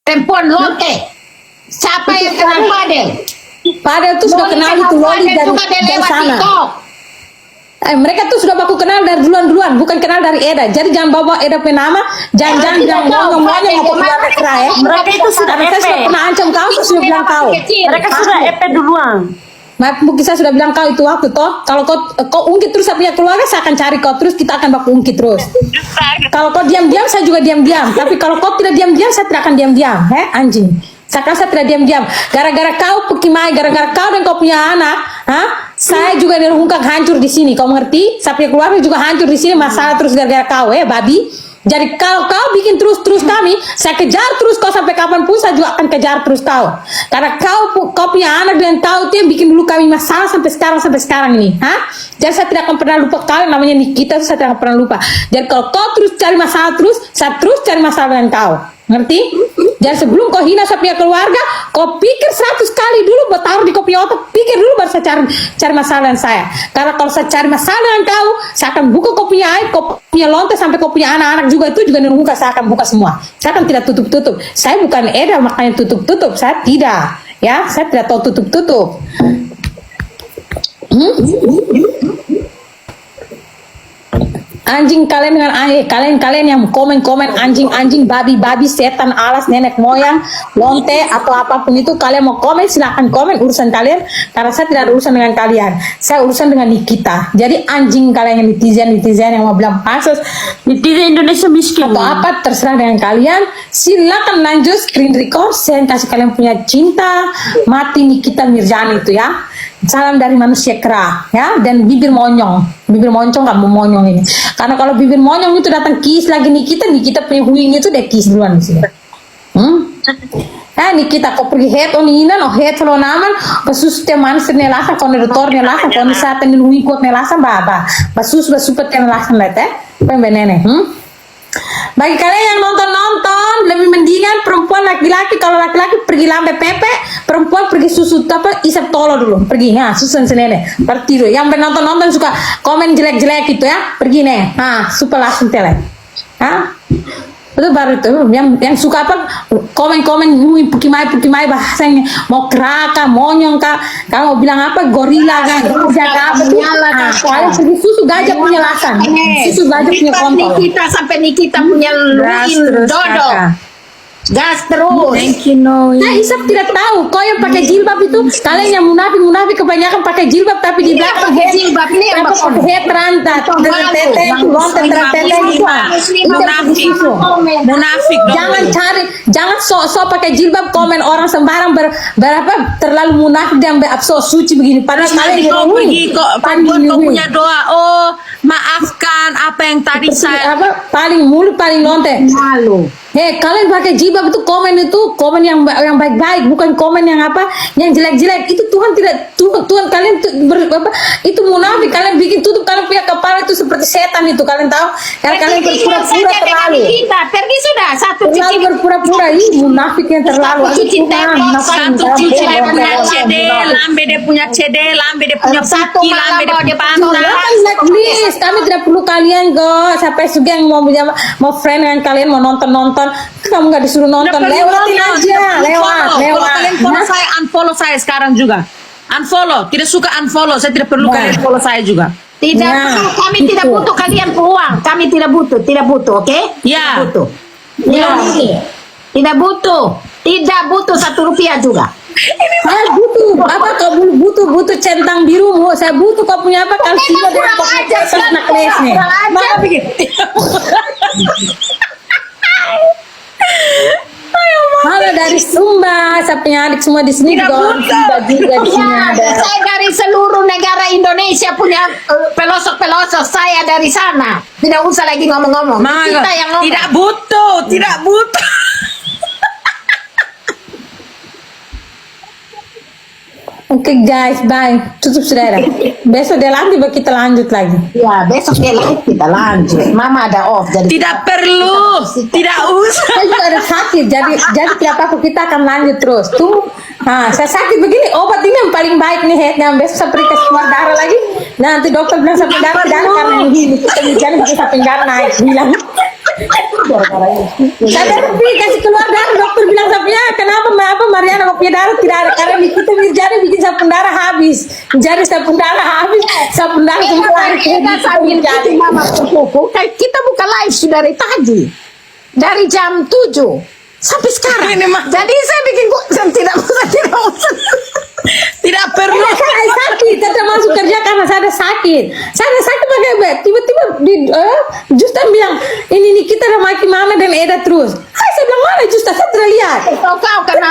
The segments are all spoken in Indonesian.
Perempuan lonte. Siapa yang kenal Fadel? Fadel tuh sudah kenal itu Loli dari sana. Mereka tuh sudah baku kenal dari duluan, bukan kenal dari Eda. Jadi jangan bawa Eda punya nama, jangan ngomong-ngomong atau bilang ya. Mereka itu sudah Mereka sudah pernah ancam kau, sudah bilang kau. Mereka sudah EP duluan. Mungkin saya sudah bilang kau itu waktu toh. Kalau kau ungkit terus saya punya keluarga, saya akan cari kau terus, kita akan baku ungkit terus. Kalau kau diam-diam, saya juga diam-diam. Tapi kalau kau tidak diam-diam, saya tidak akan diam-diam. Anjing. Saya tidak diam-diam. Gara-gara kau Pukimai, gara-gara kau dan kau punya anak, saya juga dirungkang hancur di sini. Kau mengerti? Saya punya keluarga juga hancur di sini. Masalah terus gara-gara kau, babi. Jadi kalau kau bikin terus kami, saya kejar terus kau sampai kapanpun, saya juga akan kejar terus kau. Karena kau punya anak dan kau itu yang bikin dulu kami masalah sampai sekarang ini. Jadi saya tidak akan pernah lupa kau, namanya Nikita, saya tidak akan pernah lupa. Jadi kalau kau terus cari masalah terus, saya terus cari masalah dengan kau. Ngerti? Jadi sebelum kau hina saya punya keluarga, kau pikir 100 kali dulu, buat taruh di kopi otak, pikir dulu baru saya cari masalah dengan saya. Karena kalau saya cari masalah dengan kau, saya akan buka kau punya aib, kau punya lonte, sampai kau punya anak-anak juga itu juga dibuka, saya akan buka semua. Saya akan tidak tutup-tutup. Saya bukan Eda makanya tutup-tutup, saya tidak. Ya, saya tidak tahu tutup-tutup. Anjing kalian dengan kalian yang komen anjing babi setan alas nenek moyang lonte atau apapun itu, kalian mau komen silakan komen, urusan kalian, karena saya tidak ada urusan dengan kalian, saya urusan dengan Nikita. Jadi anjing kalian yang netizen yang mau bilang pansos Netizen Indonesia miskin atau apa, terserah dengan kalian, silakan lanjut screen record, saya kasih kalian punya cinta mati Nikita Mirzani itu ya. Salam dari manusia kera ya, dan bibir monyong nggak mau monyong ini, karena kalau bibir monyong itu datang kiss lagi Nikita punya huing itu deh kiss duluan sih. Nikita kau pergi head on ina no head lo naman basus te mansir nelasa kondektor nelasa kondisa tenin huing kot nelasa baba basus basupet nelasa lete pembenene. Bagi kalian yang nonton lebih mendingan perempuan laki-laki, kalau laki-laki pergi lambe pepe, perempuan pergi susu apa isap tolo dulu pergi susun senene pergi dulu. Yang nonton suka komen jelek-jelek gitu ya, pergi nih super langsung tele itu baru itu yang suka apa komen pukimai bahasanya mau keraka monyong kak, kalau bilang apa gorila kan gajah apa tuh kalian pergi susu gajah punya lasan, susu gajah punya kontol Nikita punya luin dodo gas terus. Thank you Noi. Nah Isap tidak tahu kau yang pakai jilbab itu, kalian yang munafik kebanyakan pakai jilbab tapi di belakang pakai jilbab ini yang head rantat munafik. Jangan sok pakai jilbab komen orang sembarang berapa terlalu munafik dan so suci begini, padahal kalian pergi kok punya doa, maafkan apa yang tadi saya paling mulut paling lonte malu. Kalian pakai jilbab itu komen yang baik-baik, bukan komen yang apa yang jelek-jelek. Itu Tuhan kalian itu munafik, kalian bikin tutup kalian punya kepala itu seperti setan itu, kalian tahu? Karena kalian berpura-pura terlalu. Pergi sudah satu terlalu berpura-pura, munafik yang terlalu. Satu cuci dia punya CD, lambe dia punya CD, lambe dia punya piki, lambe dia punya pantas. Please, kami tidak perlu kalian kok. Sampai juga yang mau friend dengan kalian, mau nonton, kamu nggak disuruh nonton, lewatin aja, lewat. Kalian unfollow saya sekarang juga. Unfollow, tidak suka unfollow, saya tidak perlu kalian follow saya juga. Tidak, kami tidak butuh kalian uang, kami tidak butuh, oke? Ya. Tidak butuh 1 rupiah juga. Saya butuh apa? Kau butuh centang biru, saya butuh kau punya apa? Kalau tidak dengan kau punya centang necklace-nya. Mana begitu? Halo dari Sumba, saya punya adik semua di sini juga di sini ada. Saya dari seluruh negara Indonesia punya pelosok saya dari sana. Tidak usah lagi ngomong-ngomong. Kita yang ngomong. Tidak butuh. Oke guys, bye. Tutup sudah. Besok dia lanjut, kita lanjut lagi. Ya, besok dia kita lanjut. Mama ada off, jadi tidak perlu, tidak usah. Saya juga ada sakit, jadi tidak apa-apa, kita akan lanjut terus. Tuh, saya sakit begini, obat ini yang paling baik nih, headnya. Besok saya pergi ke keluar darah lagi. Nanti dokter bilang sampai darah karena ini kita bisa sampai darah naik, bilang. Saya pergi kasih keluar darah, dokter bilang saya kenapa Mariana mau punya darah tidak ada karena kita Mirjani bikin sabun darah habis, jadi sabun darah habis, sabun darah semua Kita sambil jadi mama kuku, kita buka live sudah dari tadi, dari jam 7 sampai sekarang. Jadi saya bikin tidak usah. Tidak perlu. Saya sakit, saya masuk kerja karena saya sakit. Saya sakit pakai tiba-tiba Justa bilang ini nih kita udah maki mama dan Eda terus. Saya bilang mana Justa, saya tidak lihat. Kau karena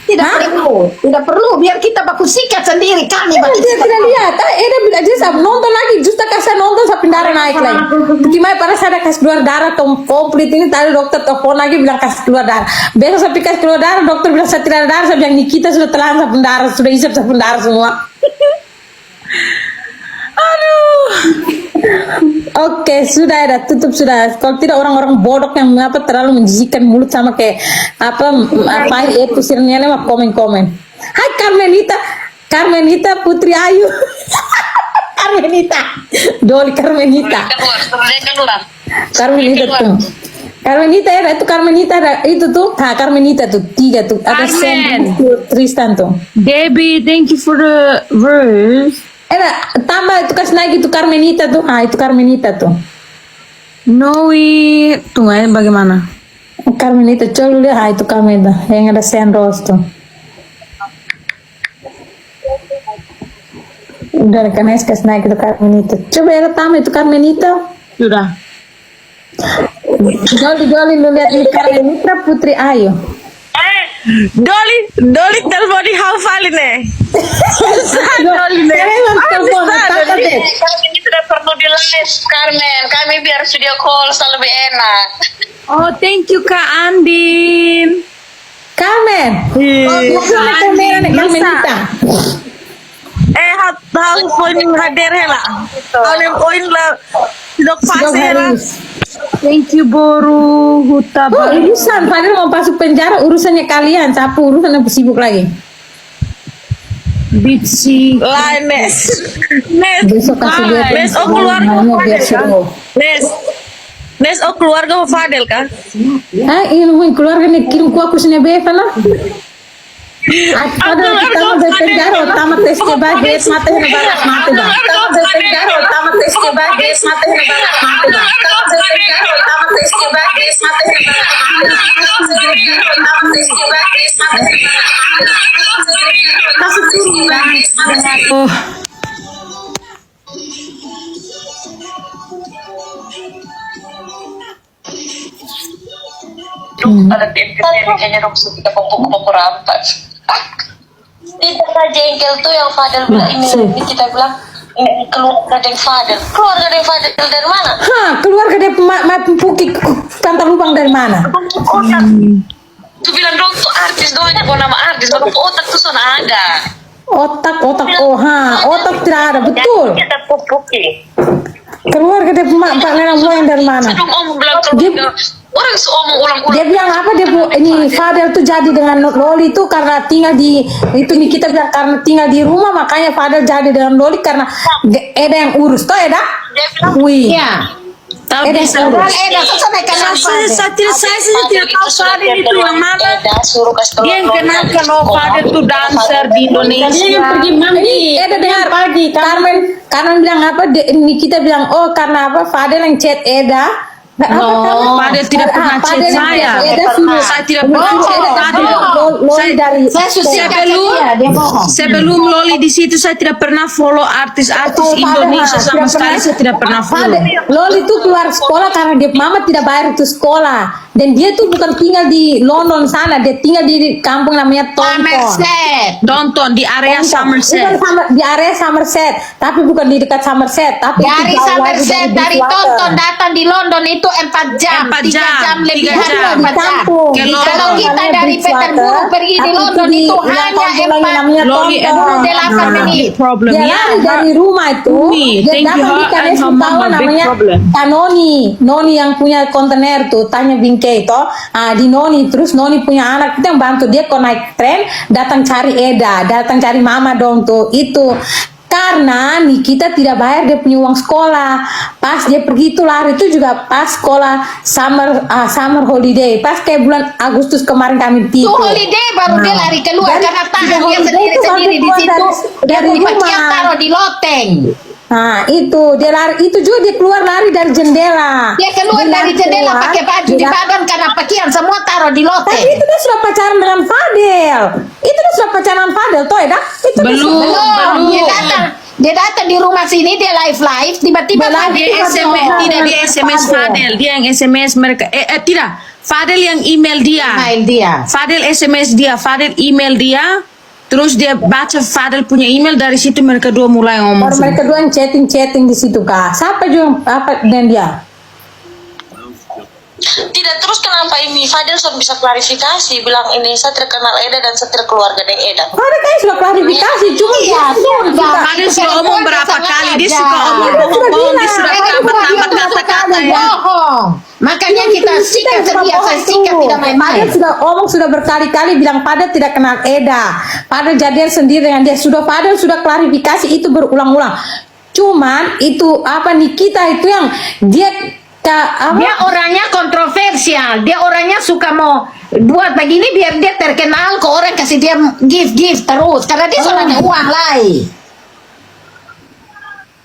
tidak perlu biar kita baku sikat sendiri kami bagi Dia tidak lihat. Eda bilang aja saya nonton lagi, Justa kasih nonton sampai darah naik lagi. Gimana pada saya kasih keluar darah komplit ini tadi dokter telepon lagi bilang kasih keluar darah. Besok sampai kasih keluar darah dokter bilang saya tidak ada darah, saya bilang Nikita sudah telan sabun darah, sudah isap sabun darah semua. Aduh. Oke, sudah ada tutup sudah. Kalau tidak orang-orang bodoh yang terlalu menjijikan mulut sama kayak apa itu sirnya mah komen-komen. Hai Carmenita Putri Ayu. Carmenita. Doli Carmenita. Carmenita tuh. Carmenita ya itu Carmenita itu tuh. Carmenita tuh 3 tuh. Ada Sam Tristan tuh. Debbie, thank you for the verse. Tambah itu kasih naik itu Carmenita tuh. Itu Carmenita tuh. Noi, tunggu ya bagaimana? Carmenita, coba lihat itu Carmenita yang ada Senros tuh. Udah kan kasih naik itu Carmenita. Coba ya tambah itu Carmenita. Sudah. Joli lu lihat ini Carmenita Putri Ayu. Dolly telepon di hafalin nih. Dolly telepon Kami tidak perlu dilalis, Carmen. Kami biar video call lebih enak. Oh, thank you Kak Andin. Carmen. Bukan kamera nih Carmenita. Hal poin hadir hela. Hal poin lah. Dok fase hela. Thank you Boru Huta. Urusan padahal mau masuk penjara urusannya kalian, sapu urusan yang sibuk lagi. Bitsi. Nes. Besok kasih dia Nes, keluarga biar suruh. Nes, keluarga Fadel kah? Ini keluarga nih kirim aku sini beva lah. Padahal kita mau dari penjara, tamat tes kebagai mata yang barat mati bang. Tamat dari penjara, tamat tes kebagai mata yang barat mati bang. Tamat dari penjara, tamat tes kebagai mata yang barat mati bang. Tamat tes kebagai mata yang barat mati bang. Kasih turun bang. Oh. Ada kayaknya dong kita pokok rampas. Tidak saja jengkel tuh yang Fadel bilang ini kita bilang ini keluarga dari Fadel. Keluarga dari Fadel dari mana? Keluarga dia Puki kantor lubang dari mana? Tuh bilang dong tuh artis doang kok nama artis, tapi otak tuh sana ada. Otak tidak ada betul. Kita Puki. Keluarga dia Pak Nenang yang dari mana? Sedang om bilang orang seomong ulang-ulang. Dia bilang apa ini Fadel tuh jadi dengan Loli tuh karena tinggal di itu nih kita bilang karena tinggal di rumah makanya Fadel jadi dengan Loli karena Eda yang urus toh Eda? Wih. Ya. Tapi Eda saya tidak tahu Fadel itu yang mana. Dia yang kenal kalau Fadel itu dancer di Indonesia. Pergi mandi. Eda dengar pagi. Carmen bilang apa? Kita bilang karena apa? Fadel yang chat Eda. Fadel tidak pernah chat saya. Saya tidak pernah chat Fadel. Sebelum Loli di situ saya tidak pernah follow artis-artis Indonesia sama sekali. Saya tidak pernah follow. Loli tuh keluar sekolah karena dia mama tidak bayar itu sekolah dan dia tuh bukan tinggal di London sana, dia tinggal di kampung namanya Tonton di area Somerset. Bukan di area Somerset, tapi bukan di dekat Somerset, tapi dari Somerset dari Tonton datang di London itu 4 jam, 3 jam lebih dari 4 jam. Kalau kita dari Peterborough pergi di London itu hanya 48 menit. Dia dari rumah itu dia datang di KNS Utawa namanya Noni yang punya kontainer tuh tanya bingkai itu di Noni, terus Noni punya anak itu yang bantu dia kok naik tren datang cari Eda, datang cari mama dong tuh itu Karena Nikita tidak bayar dia punya uang sekolah. Pas dia pergi itu lari itu juga pas sekolah summer holiday. Pas kayak bulan Agustus kemarin kami Itu holiday baru dia lari keluar karena tahan dia sendiri di situ. Dia dipakai taruh di loteng. Nah itu dia lari, itu juga dia keluar lari dari jendela. Dia keluar dari jendela pakai baju di badan karena pakaian semua taruh di loteng. Tapi itu dia sudah pacaran dengan Fadel. Itu dia sudah pacaran dengan Fadel, toh ya? Itu Belum. Dia datang di rumah sini, dia live tiba-tiba Dia SMS, tidak dia SMS Fadel, dia yang SMS mereka. Tidak, Fadel yang email dia. email dia. Fadel SMS dia, Fadel email dia. Terus dia baca Fadel punya email, dari situ mereka dua mulai ngomong. baru mereka dua yang chatting di situ kak. Siapa juga apa dan dia? Tidak, terus kenapa ini Fadel sudah bisa klarifikasi bilang ini saya terkenal Eda dan saya terkeluarga dengan Eda. Fadel kan sudah klarifikasi, cuma Iya, sudah. Fadel sudah ngomong berapa kali, dia suka omong Dia sudah bohong, dia bilang, sudah Fadel tambah sudah kata-kata ya. Bohong. Makanya kita sikat sedia, saya sikat tidak main-main. Fadel sudah berkali-kali bilang Fadel tidak kenal Eda. Fadel jadian sendiri dengan dia. Fadel sudah klarifikasi itu berulang-ulang. Cuman itu apa Nikita itu yang dia Dia orangnya kontroversial. Dia orangnya suka mau buat begini biar dia terkenal ke orang, kasih dia gift terus karena dia sudah ada uang lain.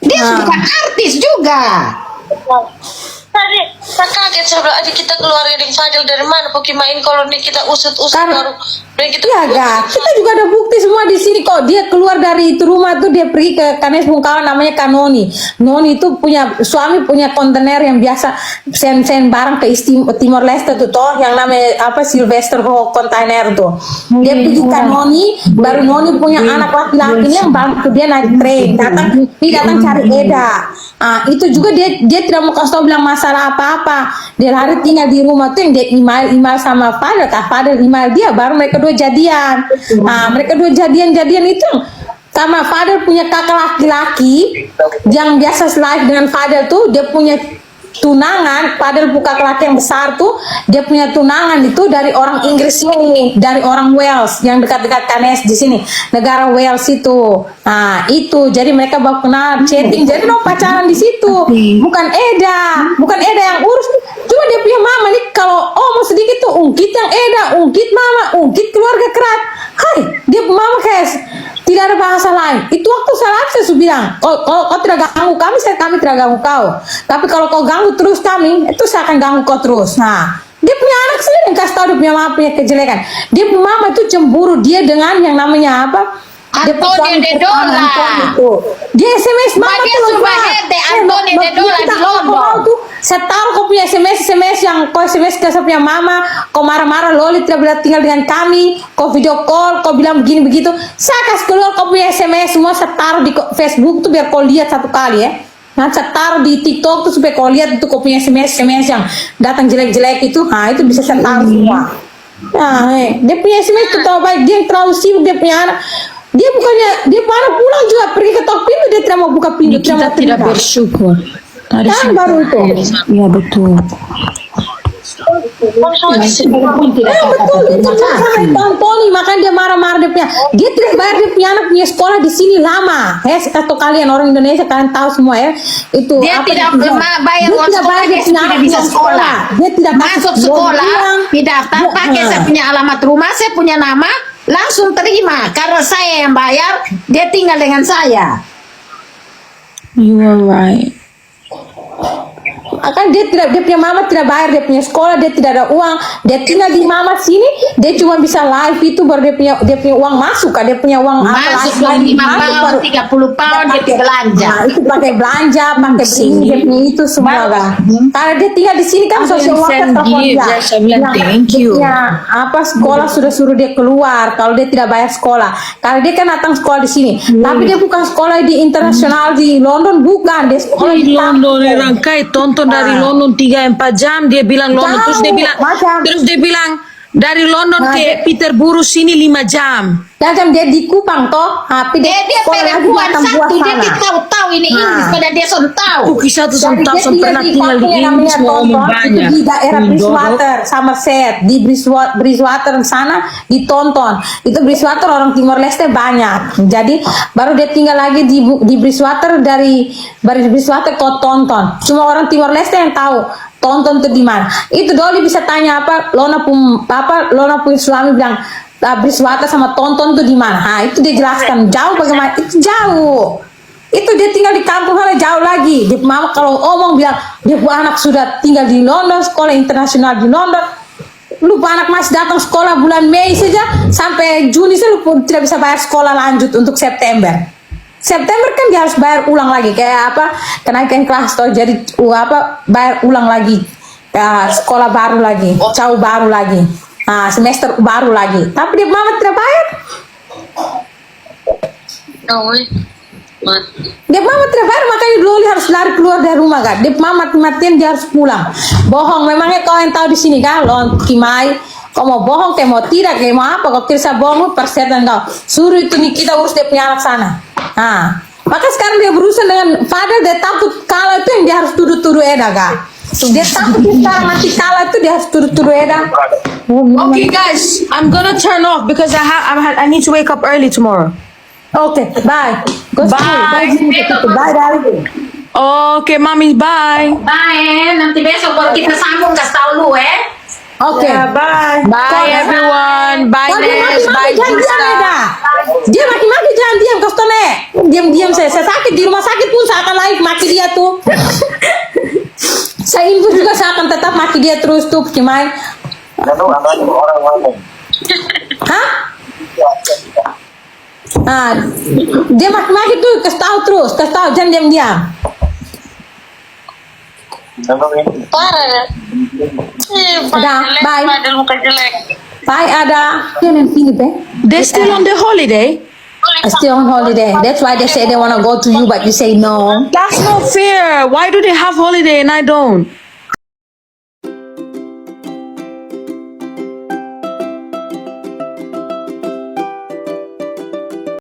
Dia suka artis juga. Tadi saya kaget, saya bilang adik kita keluarga dengan Fadel dari mana Poki main kalau nih kita usut-usut baru dan kita iya gak, kita juga ada bukti semua di sini kok. Dia keluar dari itu rumah tuh, dia pergi ke Kanes Bungkawan namanya Kanoni. Noni itu punya suami, punya kontainer yang biasa send barang ke Timor Leste tuh toh, yang namanya apa Sylvester kontainer tuh. Dia pergi ke Noni, baru Noni punya anak laki-laki yang bantu dia naik train, datang cari Eda. Itu juga dia tidak mau kasih tau bilang masalah apa-apa. Dia lari tinggal di rumah tuh yang dia email sama Fadel, Fadel email dia, baru mereka dua jadian. Mereka dua jadian itu sama Fadel punya kakak laki-laki yang biasa live dengan Fadel tuh, dia punya tunangan. Fadel buka laki yang besar tuh, dia punya tunangan itu dari orang Inggris ini, dari orang Wales yang dekat-dekat Kanes di sini, negara Wales itu. Itu jadi mereka baru kenal chatting, jadi no pacaran di situ. Bukan Eda yang urus, cuma dia punya mama nih. Kalau mau sedikit tuh ungkit yang Eda, ungkit mama, ungkit keluarga kerat. Hai, dia mama guys, tidak ada bahasa lain. Itu waktu saya sudah bilang, kau tidak ganggu kami, kami tidak ganggu kau. Tapi kalau kau ganggu terus kami, itu saya akan ganggu kau terus. Dia punya anak sendiri yang kasih tahu dia punya mama punya kejelekan. Dia punya mama itu cemburu dia dengan yang namanya apa? Antoni Dedola. Dia SMS mama Dia tuh. Subahede Antoni Dedola di London. Saya tahu kau punya SMS yang kau SMS ke saya punya mama, kau marah-marah Loli tidak boleh tinggal dengan kami, kau video call, kau bilang begini begitu. Saya kasih keluar kau punya SMS semua, saya taruh di Facebook tuh biar kau lihat satu kali ya. Saya taruh di TikTok tuh supaya kau lihat itu kau punya SMS yang datang jelek-jelek itu. Itu bisa saya taruh semua. Dia punya SMS tuh tahu baik, dia yang terlalu sibuk, dia punya anak. Dia punya pulang juga pergi ke tok pintu, dia tidak mau buka pintu. Kita tidak bersyukur. Kan baru itu. Iya betul. Betul Itu sama Tony, makanya dia marah-marah dia tidak bayar dia punya anak punya sekolah di sini lama. Kata kalian orang Indonesia, kalian tahu semua ya. Itu dia tidak bayar uang sekolah, dia tidak bisa sekolah. Dia tidak masuk sekolah, tidak pakai saya punya alamat rumah, saya punya nama, langsung terima karena saya yang bayar, dia tinggal dengan saya. You are right. Akan dia punya mama tidak bayar dia punya sekolah, dia tidak ada uang, dia tinggal di mama sini, dia cuma bisa live itu baru dia punya uang masuk kan, dia punya uang masuk 5 pound, 30 pound dia belanja. Itu pakai belanja, pakai beli, dia punya itu semua kan. Karena dia tinggal di sini kan social worker telepon dia. Thank you. Apa sekolah sudah suruh dia keluar kalau dia tidak bayar sekolah. Karena dia kan datang sekolah di sini, tapi dia bukan sekolah di internasional di London, bukan, dia sekolah di London. Rangkai tonton dari London 3-4 jam, dia bilang London, terus dia bilang dari London ke Peterborough sini 5 jam. Macam dia di Kupang toh, tapi Dia sekolah lagi perempuan Batam Buah satu, dia sana. tahu ini Nah. Inggris pada dia son tahu. Aku kisah tuh Jadi tahu dia pernah tinggal di kampung yang Inggris, namanya mau ngomong Tonton, itu banyak. di daerah Mindoro. Bridgewater, Somerset, di Bridgewater sana ditonton. Itu Bridgewater orang Timor Leste banyak. Jadi baru dia tinggal lagi di Bridgewater, dari Bridgewater ke Tonton. Cuma orang Timor Leste yang tahu Tonton itu di mana. Itu Doli bisa tanya apa Lona pun suami bilang Bridgewater sama Tonton tuh di mana? Nah, itu dia jelaskan jauh bagaimana. Itu jauh. Itu dia tinggal di kampung sana jauh lagi. Dia mama kalau omong bilang dia anak sudah tinggal di London, sekolah internasional di London. Lupa anak masih datang sekolah bulan Mei saja sampai Juni saya lupa tidak bisa bayar sekolah lanjut untuk September. September kan dia harus bayar ulang lagi kayak apa kenaikan kelas toh, jadi bayar ulang lagi sekolah baru lagi, jauh baru lagi. Nah, semester baru lagi. Tapi dia mama tidak bayar. Dia mama tidak bayar, makanya Loli harus lari keluar dari rumah kan. Dia mama mati-matian dia harus pulang. Bohong, memangnya kau yang tahu di sini kan? Lo Kimai, kau mau bohong, kayak mau tidak, kayak mau apa? Kau tidak bohong, persetan kau. Suruh itu nih kita urus dia punya anak sana. Nah, maka sekarang dia berusaha dengan Fadel, dia takut kalah itu yang dia harus tuduh-tuduh Eda kan. Dia takut sekarang nanti kalah itu dia harus tuduh-tuduh Eda. Okay, guys, I'm gonna turn off because I need to wake up early tomorrow. Okay, bye. Go Bye. school. Bye, darling. Okay, mommy, bye. Bye, nanti besok baru kita sambung kasih tahu lu Okay. Bye. Bye, everyone. Bye, Wah, dia Nes. Bye, maki-maki jangan Gista. diam, Eda. Dia maki-maki jangan diam, Kostone. Diam-diam saya sakit di rumah sakit pun saya akan live maki dia tuh. Saya info juga saya akan tetap maki dia terus tuh, Cimai. Hah? Nah, dia maki-maki tuh, kasih tahu terus, kasih tahu jangan diam-diam. Parah. Ada, bye. Fadel muka jelek. Bye, Ada. Dia yang Philip, They're still on the holiday. Still on holiday. That's why they say they want to go to you, but you say no. That's not fair. Why do they have holiday and I don't?